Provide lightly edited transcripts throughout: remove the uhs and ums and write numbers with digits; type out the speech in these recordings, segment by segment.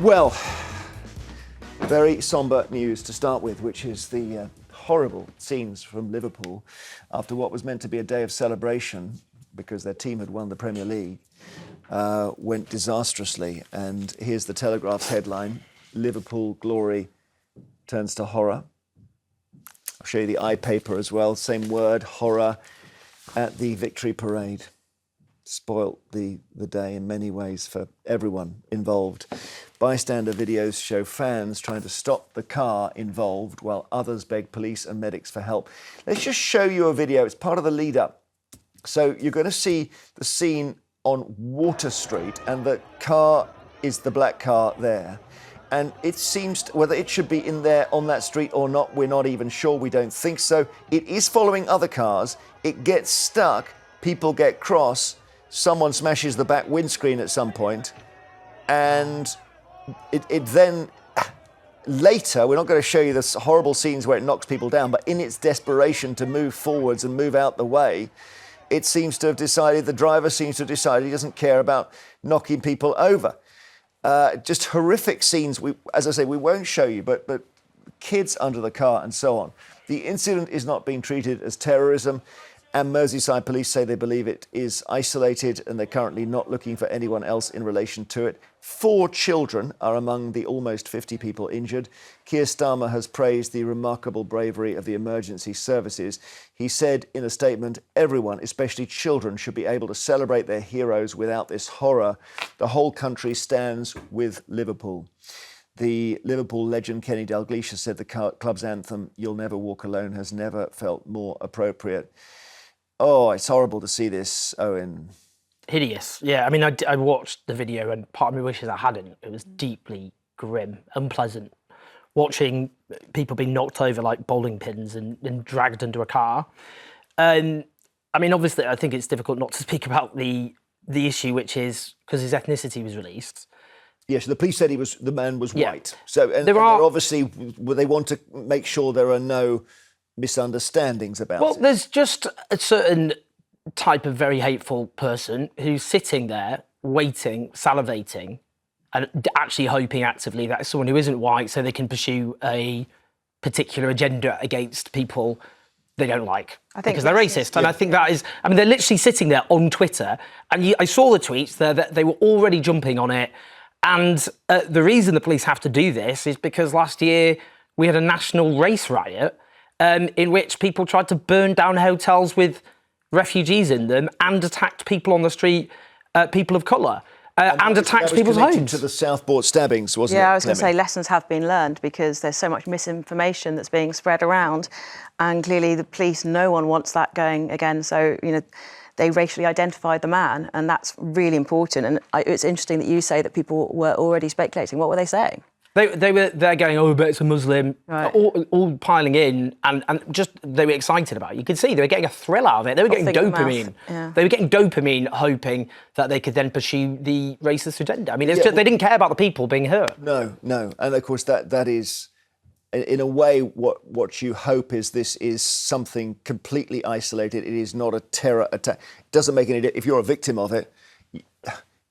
Well, very sombre news to start with, which is the horrible scenes from Liverpool after what was meant to be a day of celebration because their team had won the Premier League, went disastrously. And here's the Telegraph's headline: Liverpool glory turns to horror. I'll show you the iPaper as well, same word, horror, at the victory parade. Spoilt the day in many ways for everyone involved. Bystander videos show fans trying to stop the car involved while others beg police and medics for help. Let's just show you a video. It's part of the lead up. So you're going to see the scene on Water Street, and the car is the black car there. And it seems, whether it should be in there on that street or not, we're not even sure. We don't think so. It is following other cars. It gets stuck. People get cross. Someone smashes the back windscreen at some point, and it then, later, we're not going to show you the horrible scenes where it knocks people down, but in its desperation to move forwards and move out the way, it seems to have decided, the driver seems to have decided he doesn't care about knocking people over. Just horrific scenes. As I say, we won't show you, but kids under the car and so on. The incident is not being treated as terrorism. And Merseyside police say they believe it is isolated and they're currently not looking for anyone else in relation to it. 4 children are among the almost 50 people injured. Keir Starmer has praised the remarkable bravery of the emergency services. He said in a statement, everyone, especially children, should be able to celebrate their heroes without this horror. The whole country stands with Liverpool. The Liverpool legend Kenny Daglish has said the club's anthem, "You'll Never Walk Alone," has never felt more appropriate. Oh, it's horrible to see this, Owen. Hideous. Yeah, I mean, I watched the video and part of me wishes I hadn't. It was deeply grim, unpleasant. Watching people being knocked over like bowling pins and dragged into a car. I mean, obviously, I think it's difficult not to speak about the issue, which is because his ethnicity was released. Yes, the police said the man was white. Yeah. So, and they're obviously, they want to make sure there are no misunderstandings about it. Well, there's just a certain type of very hateful person who's sitting there waiting, salivating, and actually hoping actively that it's someone who isn't white so they can pursue a particular agenda against people they don't like because they're racist. And I think that is, I mean, they're literally sitting there on Twitter, and I saw the tweets there that they were already jumping on it. And the reason the police have to do this is because last year we had a national race riot in which people tried to burn down hotels with refugees in them and attacked people on the street, people of colour, and attacked people's homes. To the Southport stabbings, wasn't it? Yeah, I was going to say lessons have been learned because there's so much misinformation that's being spread around, and clearly the police, no one wants that going again. So, you know, they racially identified the man, and that's really important. And it's interesting that you say that people were already speculating. What were they saying? They're going, oh, but it's a Muslim, right. all piling in, and just they were excited about it. You could see they were getting a thrill out of it. They were getting dopamine. Yeah. They were getting dopamine, hoping that they could then pursue the racist agenda. I mean, they didn't care about the people being hurt. No, and of course that is, in a way, what you hope is this is something completely isolated. It is not a terror attack. It doesn't make any. If you're a victim of it,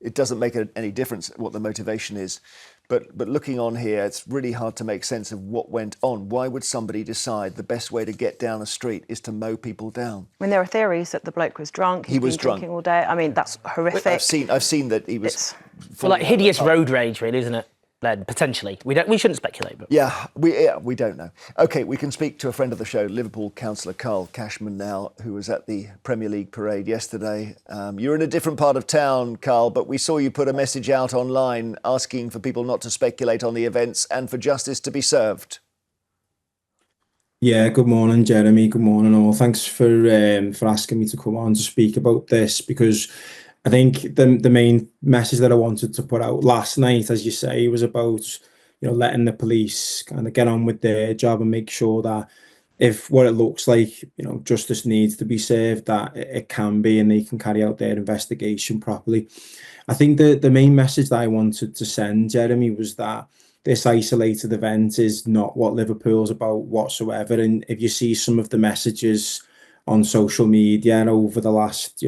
it doesn't make any difference what the motivation is. But looking on here, it's really hard to make sense of what went on. Why would somebody decide the best way to get down a street is to mow people down? I mean, there are theories that the bloke was drunk. He was drunk. Drinking all day. I mean, that's horrific. I've seen that he was. Well, like hideous road rage, really, isn't it? Then potentially, we shouldn't speculate. But we don't know. Okay, we can speak to a friend of the show, Liverpool councillor Carl Cashman now, who was at the Premier League parade yesterday. You're in a different part of town, Carl, but we saw you put a message out online asking for people not to speculate on the events and for justice to be served. Yeah, good morning, Jeremy. Good morning, all. Thanks for asking me to come on to speak about this, because I think the main message that I wanted to put out last night, as you say, was about, you know, letting the police kind of get on with their job and make sure that if what it looks like, you know, justice needs to be served, that it can be, and they can carry out their investigation properly. I think the main message that I wanted to send, Jeremy, was that this isolated event is not what Liverpool's about whatsoever. And if you see some of the messages on social media over the last,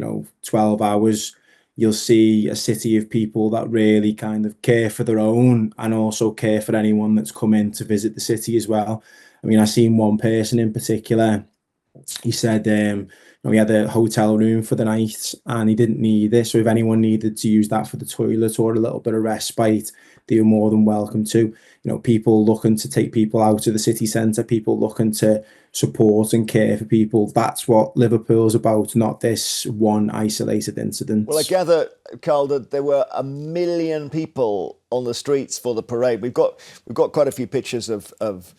12 hours, you'll see a city of people that really kind of care for their own and also care for anyone that's come in to visit the city as well. I mean, I seen one person in particular. He said he had a hotel room for the night and he didn't need it. So if anyone needed to use that for the toilet or a little bit of respite, they were more than welcome to. People looking to take people out of the city centre, people looking to support and care for people. That's what Liverpool's about, not this one isolated incident. Well, I gather, Carl, that there were 1 million people on the streets for the parade. We've got quite a few pictures of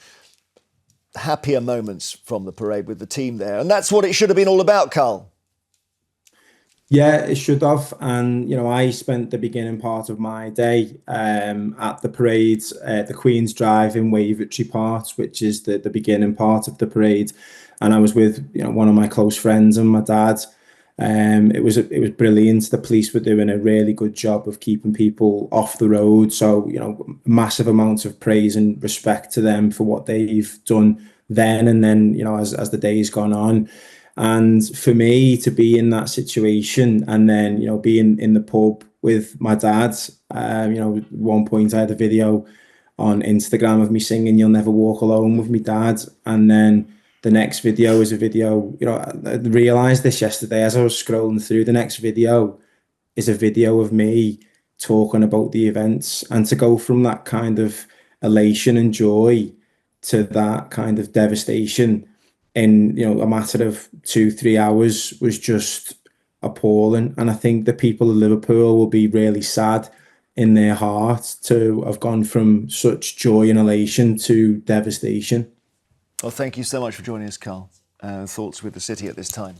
happier moments from the parade with the team there. And that's what it should have been all about, Carl. Yeah, it should have. And, I spent the beginning part of my day at the parade, the Queen's Drive in Wavertree part, which is the beginning part of the parade. And I was with, one of my close friends and my dad. It was brilliant. The police were doing a really good job of keeping people off the road. So, massive amounts of praise and respect to them for what they've done then. And then, as the day's gone on. And for me to be in that situation and then, being in the pub with my dad, at one point I had a video on Instagram of me singing "You'll Never Walk Alone" with my dad. And then the next video is a video, I realised this yesterday as I was scrolling through. The next video is a video of me talking about the events, and to go from that kind of elation and joy to that kind of devastation in a matter of 2-3 hours was just appalling. And I think the people of Liverpool will be really sad in their heart to have gone from such joy and elation to devastation. Well, thank you so much for joining us, Carl. Thoughts with the city at this time.